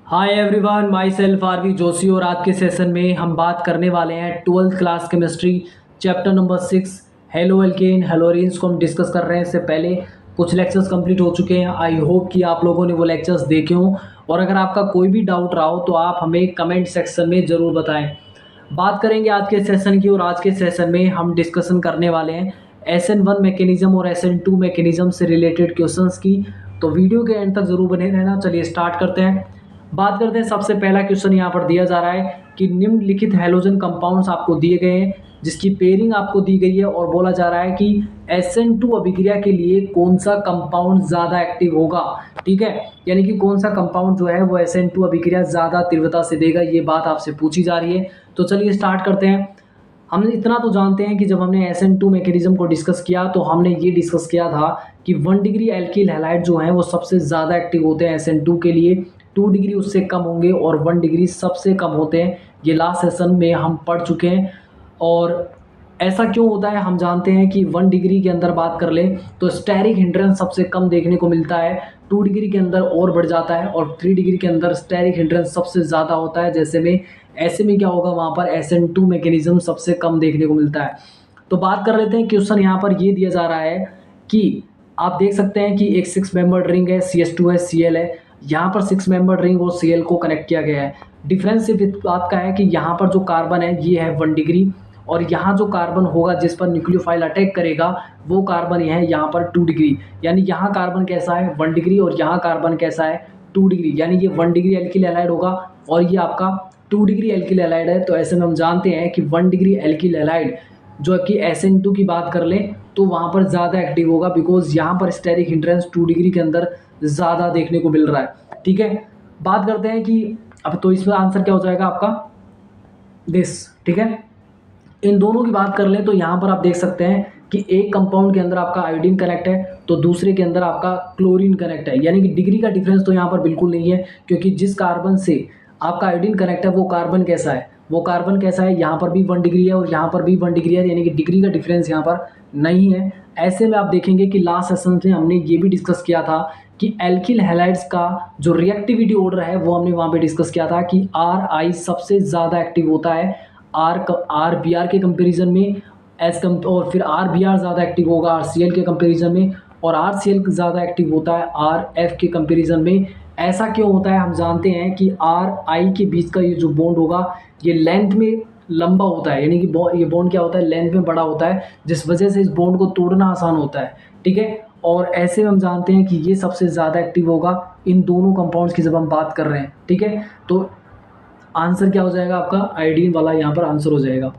हाय everyone, myself Aarvi Joshi और आज के सेशन में हम बात करने वाले हैं 12th class chemistry chapter number 6 halo alkane haloarenes को हम डिस्कस कर रहे हैं। इससे पहले कुछ लेक्चर्स कंप्लीट हो चुके हैं। आई होप कि आप लोगों ने वो लेक्चर्स देखे हों और अगर आपका कोई भी डाउट रहा हो तो आप हमें कमेंट सेक्शन में ज़रूर बताएं। बात करेंगे आज के सेशन की और आज के सेशन में हम डिस्कशन करने वाले हैं SN1 मैकेनिज्म और SN2 मैकेनिज्म से रिलेटेड क्वेश्चंस की। तो वीडियो के एंड तक ज़रूर बने रहना। चलिए स्टार्ट करते हैं। बात करते हैं। सबसे पहला क्वेश्चन यहाँ पर दिया जा रहा है कि निम्नलिखित हैलोजन कंपाउंड्स आपको दिए गए हैं जिसकी पेयरिंग आपको दी गई है और बोला जा रहा है कि SN2 अभिक्रिया के लिए कौन सा कंपाउंड ज़्यादा एक्टिव होगा। ठीक है, यानी कि कौन सा कंपाउंड जो है वो SN2 अभिक्रिया ज़्यादा तीव्रता से देगा, ये बात आपसे पूछी जा रही है। तो चलिए स्टार्ट करते हैं। हम इतना तो जानते हैं कि जब हमने SN2 मैकेनिज्म को डिस्कस किया तो हमने ये डिस्कस किया था कि 1 डिग्री एल्किल हैलाइड जो हैं वो सबसे ज़्यादा एक्टिव होते हैं SN2 के लिए, 2 डिग्री उससे कम होंगे और 1 डिग्री सबसे कम होते हैं। ये लास्ट सेशन में हम पढ़ चुके हैं। और ऐसा क्यों होता है हम जानते हैं कि 1 डिग्री के अंदर बात कर लें तो स्टेरिक हिंड्रेंस सबसे कम देखने को मिलता है, 2 डिग्री के अंदर और बढ़ जाता है और 3 डिग्री के अंदर स्टेरिक हिंड्रेंस सबसे ज़्यादा होता है। ऐसे में क्या होगा, वहाँ पर SN2 मैकेनिज्म सबसे कम देखने को मिलता है। तो बात कर लेते हैं। क्वेश्चन यहाँ पर ये दिया जा रहा है कि आप देख सकते हैं कि एक 6 मेंबर्ड रिंग है, CS2 है, Cl है। यहाँ पर 6 मेंबर्ड रिंग और Cl को कनेक्ट किया गया है। डिफरेंस सिर्फ इस बात का है कि यहाँ पर जो कार्बन है ये है 1 डिग्री और यहाँ जो कार्बन होगा जिस पर न्यूक्लियोफाइल अटैक करेगा वो कार्बन है यहाँ पर 2 डिग्री। यानी यहाँ कार्बन कैसा है 1 डिग्री और यहाँ कार्बन कैसा है 2 डिग्री। यानी ये 1 डिग्री एल्किल हैलाइड होगा और ये आपका 2 डिग्री एल्किल हैलाइड है। तो ऐसे में हम जानते हैं कि 1 डिग्री एल्किल हैलाइड जो कि SN2 की बात कर लें तो वहाँ पर ज़्यादा एक्टिव होगा, बिकॉज यहाँ पर स्टेरिक हिंड्रेंस 2 डिग्री के अंदर ज़्यादा देखने को मिल रहा है। ठीक है, बात करते हैं कि अब तो इसमें आंसर क्या हो जाएगा आपका दिस। ठीक है, इन दोनों की बात कर लें तो यहाँ पर आप देख सकते हैं कि एक कंपाउंड के अंदर आपका आयोडीन कनेक्ट है तो दूसरे के अंदर आपका क्लोरीन कनेक्ट है। यानी कि डिग्री का डिफरेंस तो यहाँ पर बिल्कुल नहीं है, क्योंकि जिस कार्बन से आपका आयोडीन कनेक्ट है वो कार्बन कैसा है, यहाँ पर भी 1 डिग्री है और यहाँ पर भी 1 डिग्री है। यानी कि डिग्री का डिफरेंस यहाँ पर नहीं है। ऐसे में आप देखेंगे कि लास्ट सेशन में हमने ये भी डिस्कस किया था कि एल्किल हैलाइड्स का जो रिएक्टिविटी ऑर्डर है वो हमने वहाँ पे डिस्कस किया था कि RI सबसे ज़्यादा एक्टिव होता है आर बी आर के कंपेरिजन में और फिर RBr ज़्यादा एक्टिव होगा RCl के कंपेरिजन में और RCl ज़्यादा एक्टिव होता है RF के कंपेरिजन में। ऐसा क्यों होता है हम जानते हैं कि RI के बीच का ये जो बॉन्ड होगा ये लेंथ में लंबा होता है, यानी कि ये बॉन्ड क्या होता है लेंथ में बड़ा होता है, जिस वजह से इस बॉन्ड को तोड़ना आसान होता है। ठीक है, और ऐसे में हम जानते हैं कि ये सबसे ज़्यादा एक्टिव होगा इन दोनों कंपाउंड्स की जब हम बात कर रहे हैं। ठीक है, तो आंसर क्या हो जाएगा आपका आयोडीन वाला यहाँ पर आंसर हो जाएगा।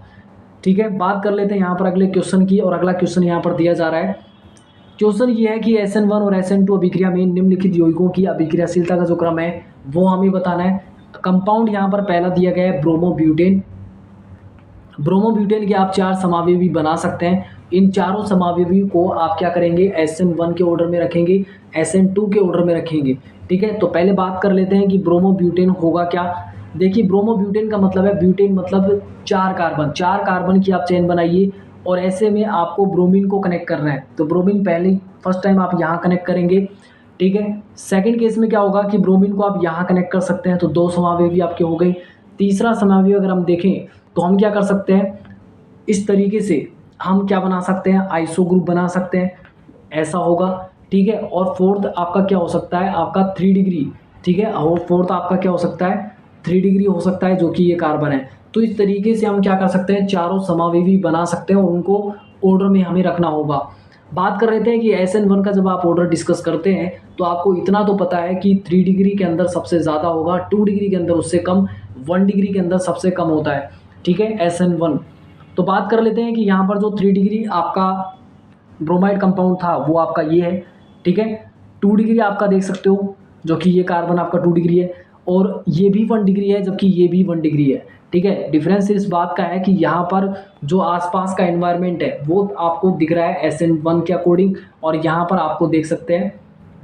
ठीक है, बात कर लेते हैं यहाँ पर अगले क्वेश्चन की और अगला क्वेश्चन यहाँ पर दिया जा रहा है। क्वेश्चन ये है कि SN1 और SN2 अभिक्रिया में निम्नलिखित यौगिकों की अभिक्रियाशीलता का जो क्रम है वो हमें बताना है। कंपाउंड यहाँ पर पहला दिया गया है ब्रोमोब्यूटेन। ब्रोमोब्यूटेन के आप 4 समावयवी बना सकते हैं। इन चारों समावयवी को आप क्या करेंगे SN1 के ऑर्डर में रखेंगे, SN2 के ऑर्डर में रखेंगे। ठीक है, तो पहले बात कर लेते हैं कि ब्रोमोब्यूटेन होगा क्या। देखिए, ब्रोमोब्यूटेन का मतलब है ब्यूटेन मतलब 4 कार्बन की आप चेन बनाइए और ऐसे में आपको ब्रोमीन को कनेक्ट करना है। तो ब्रोमीन पहले फर्स्ट टाइम आप यहाँ कनेक्ट करेंगे। ठीक है, सेकंड केस में क्या होगा कि ब्रोमीन को आप यहाँ कनेक्ट कर सकते हैं, तो 2 समावयवी आपके हो गए। तीसरा समावयवी अगर हम देखें तो हम क्या कर सकते हैं, इस तरीके से हम क्या बना सकते हैं आइसो ग्रुप बना सकते हैं, ऐसा होगा। ठीक है, और फोर्थ आपका क्या हो सकता है आपका 3 डिग्री। ठीक है, और फोर्थ आपका क्या हो सकता है 3 डिग्री हो सकता है, जो कि ये कार्बन है। तो इस तरीके से हम क्या कर सकते हैं चारों समावयवी बना सकते हैं और उनको ऑर्डर में हमें रखना होगा। बात कर रहे थे कि SN1 का जब आप ऑर्डर डिस्कस करते हैं तो आपको इतना तो पता है कि 3 डिग्री के अंदर सबसे ज़्यादा होगा, 2 डिग्री के अंदर उससे कम, 1 डिग्री के अंदर सबसे कम होता है। ठीक है, SN1। तो बात कर लेते हैं कि यहाँ पर जो 3 डिग्री आपका ब्रोमाइड कंपाउंड था वो आपका ये है। ठीक है, 2 डिग्री आपका देख सकते हो जो कि ये कार्बन आपका 2 डिग्री है और ये भी 1 डिग्री है जबकि ये भी 1 डिग्री है। ठीक है, डिफरेंस इस बात का है कि यहाँ पर जो आसपास का एनवायरनमेंट है वो आपको दिख रहा है SN1 के अकॉर्डिंग और यहाँ पर आपको देख सकते हैं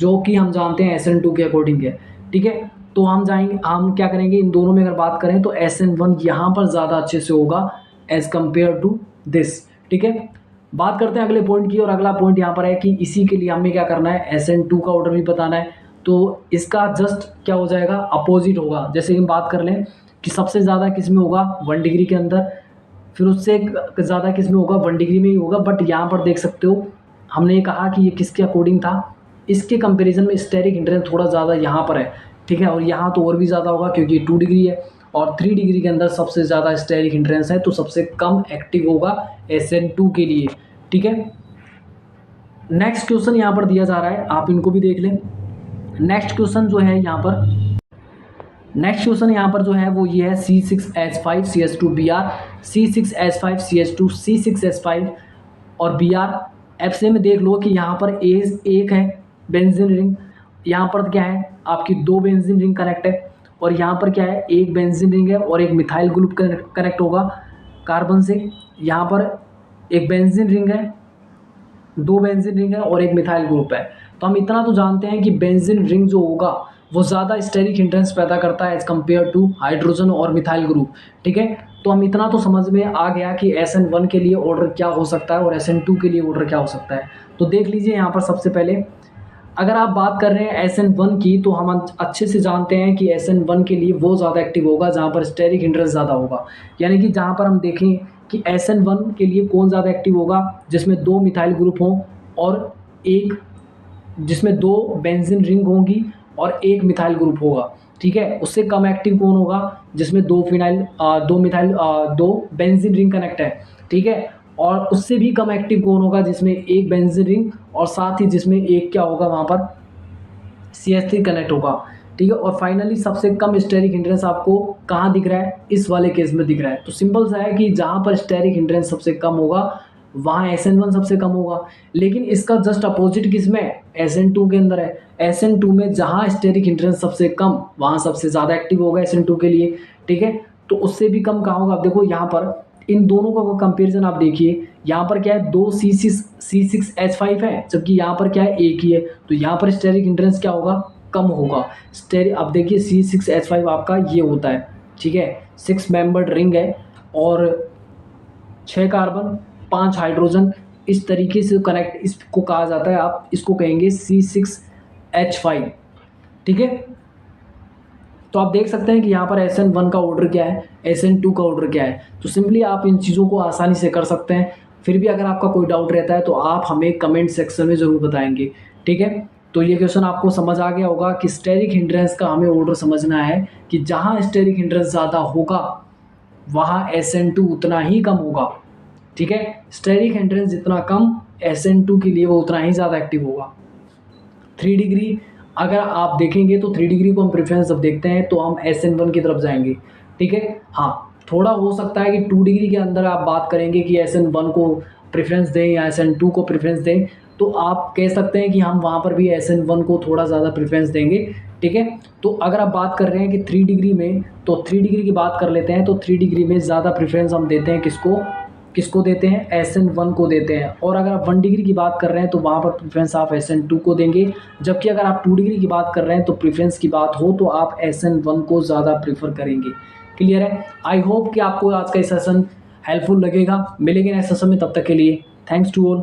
जो कि हम जानते हैं SN2 के अकॉर्डिंग है। ठीक है, तो हम क्या करेंगे इन दोनों में अगर बात करें तो SN1 यहाँ पर ज़्यादा अच्छे से होगा एज कम्पेयर टू दिस। ठीक है, बात करते हैं अगले पॉइंट की और अगला पॉइंट यहाँ पर है कि इसी के लिए हमें क्या करना है SN2 का ऑर्डर भी बताना है तो इसका जस्ट क्या हो जाएगा, अपोजिट होगा। जैसे हम बात कर लें कि सबसे ज़्यादा किस में होगा, 1 डिग्री के अंदर, फिर उससे ज़्यादा किस में होगा, 1 डिग्री में ही होगा। बट यहाँ पर देख सकते हो हमने ये कहा कि ये किसके अकॉर्डिंग था, इसके कंपैरिजन में स्टेरिक हिंड्रेंस थोड़ा ज़्यादा यहाँ पर है, ठीक है। और यहाँ तो और भी ज़्यादा होगा क्योंकि 2 डिग्री है और 3 डिग्री के अंदर सबसे ज़्यादा स्टेरिक हिंड्रेंस है, तो सबसे कम एक्टिव होगा SN2 के लिए, ठीक है। नेक्स्ट क्वेश्चन यहाँ पर दिया जा रहा है, आप इनको भी देख लें। नेक्स्ट क्वेश्चन जो है यहाँ पर, नेक्स्ट क्वेश्चन यहाँ पर जो है वो ये है C6H5CH2Br, C6H5CH2, C6H5 और Br। ऐसे में देख लो कि यहाँ पर एक है बेंजीन रिंग, यहाँ पर क्या है आपकी 2 बेंजीन रिंग कनेक्ट है, और यहाँ पर क्या है एक बेंजीन रिंग है और एक मिथाइल ग्रुप कनेक्ट होगा कार्बन से। यहाँ पर एक बेंजीन रिंग है, 2 बेंजीन रिंग है और एक मिथाइल ग्रुप है। तो हम इतना तो जानते हैं कि बेंजीन रिंग जो होगा वो ज़्यादा स्टेरिक हिंड्रेंस पैदा करता है एज कम्पेयर टू हाइड्रोजन और मिथाइल ग्रुप, ठीक है। तो हम इतना तो समझ में आ गया कि SN1 के लिए ऑर्डर क्या हो सकता है और SN2 के लिए ऑर्डर क्या हो सकता है। तो देख लीजिए यहाँ पर सबसे पहले अगर आप बात कर रहे हैं SN1 की, तो हम अच्छे से जानते हैं कि SN1 के लिए वो ज़्यादा एक्टिव होगा जहाँ पर स्टेरिक हिंड्रेंस ज़्यादा होगा। यानी कि जहाँ पर हम देखें कि SN1 के लिए कौन ज़्यादा एक्टिव होगा, जिसमें 2 मिथाइल ग्रुप हों और एक जिसमें 2 बेंजीन रिंग होंगी और एक मिथाइल ग्रुप होगा, ठीक है। उससे कम एक्टिव कौन होगा, जिसमें 2 बेंजीन रिंग कनेक्ट है, ठीक है। और उससे भी कम एक्टिव कौन होगा, जिसमें एक बेंजीन रिंग और साथ ही जिसमें एक क्या होगा वहाँ पर CH3 कनेक्ट होगा, ठीक है। और फाइनली सबसे कम स्टेरिक हिंड्रेंस आपको कहाँ दिख रहा है, इस वाले केस में दिख रहा है। तो सिंपल सा है कि जहाँ पर स्टेरिक हिंड्रेंस सबसे कम होगा वहाँ SN1 सबसे कम होगा। लेकिन इसका जस्ट अपोजिट किस में है, SN2 के अंदर है। SN2 में जहाँ स्टेरिक हिंड्रेंस सबसे कम वहाँ सबसे ज़्यादा एक्टिव होगा SN2 के लिए, ठीक है। तो उससे भी कम कहाँ होगा, आप देखो यहाँ पर इन दोनों का कंपेरिजन आप देखिए, यहाँ पर क्या है 2 C6H5 है, जबकि यहाँ पर क्या है एक ही है। तो यहाँ पर स्टेरिक हिंड्रेंस क्या होगा, कम होगा। अब देखिए C6H5 आपका ये होता है, ठीक है, 6 मेंबर्ड रिंग है और 6 कार्बन 5 हाइड्रोजन, इस तरीके से कनेक्ट इसको कहा जाता है, आप इसको कहेंगे C6H5, ठीक है। तो आप देख सकते हैं कि यहाँ पर SN1 का ऑर्डर क्या है, SN2 का ऑर्डर क्या है। तो सिंपली आप इन चीज़ों को आसानी से कर सकते हैं। फिर भी अगर आपका कोई डाउट रहता है तो आप हमें कमेंट सेक्शन में ज़रूर बताएंगे, ठीक है। तो ये क्वेश्चन आपको समझ आ गया होगा कि स्टेरिक हिंड्रेंस का हमें ऑर्डर समझना है कि जहाँ स्टेरिक हिंड्रेंस ज़्यादा होगा वहाँ SN2 उतना ही कम होगा, ठीक है। स्टेरिक हिंड्रेंस जितना कम SN2 के लिए वो उतना ही ज़्यादा एक्टिव होगा। 3 डिग्री अगर आप देखेंगे तो 3 डिग्री को हम प्रेफरेंस जब देखते हैं तो हम SN1 की तरफ जाएंगे, ठीक है। हाँ, थोड़ा हो सकता है कि 2 डिग्री के अंदर आप बात करेंगे कि SN1 को प्रेफरेंस दें या SN2 को प्रेफरेंस दें, तो आप कह सकते हैं कि हम वहाँ पर भी SN1 को थोड़ा ज़्यादा प्रेफरेंस देंगे, ठीक है। तो अगर आप बात कर रहे हैं कि 3 डिग्री में, तो 3 डिग्री की बात कर लेते हैं, तो 3 डिग्री में ज़्यादा प्रेफरेंस हम देते हैं किसको देते हैं, SN1 को देते हैं। और अगर आप 1 डिग्री की बात कर रहे हैं तो वहाँ पर प्रेफरेंस आप SN2 को देंगे। जबकि अगर आप 2 डिग्री की बात कर रहे हैं तो प्रेफरेंस की बात हो तो आप SN1 को ज़्यादा प्रीफर करेंगे। क्लियर है। आई होप कि आपको आज का सेशन हेल्पफुल लगेगा। मिलेंगे नेक्स्ट सेशन में, तब तक के लिए थैंक्स टू ऑल।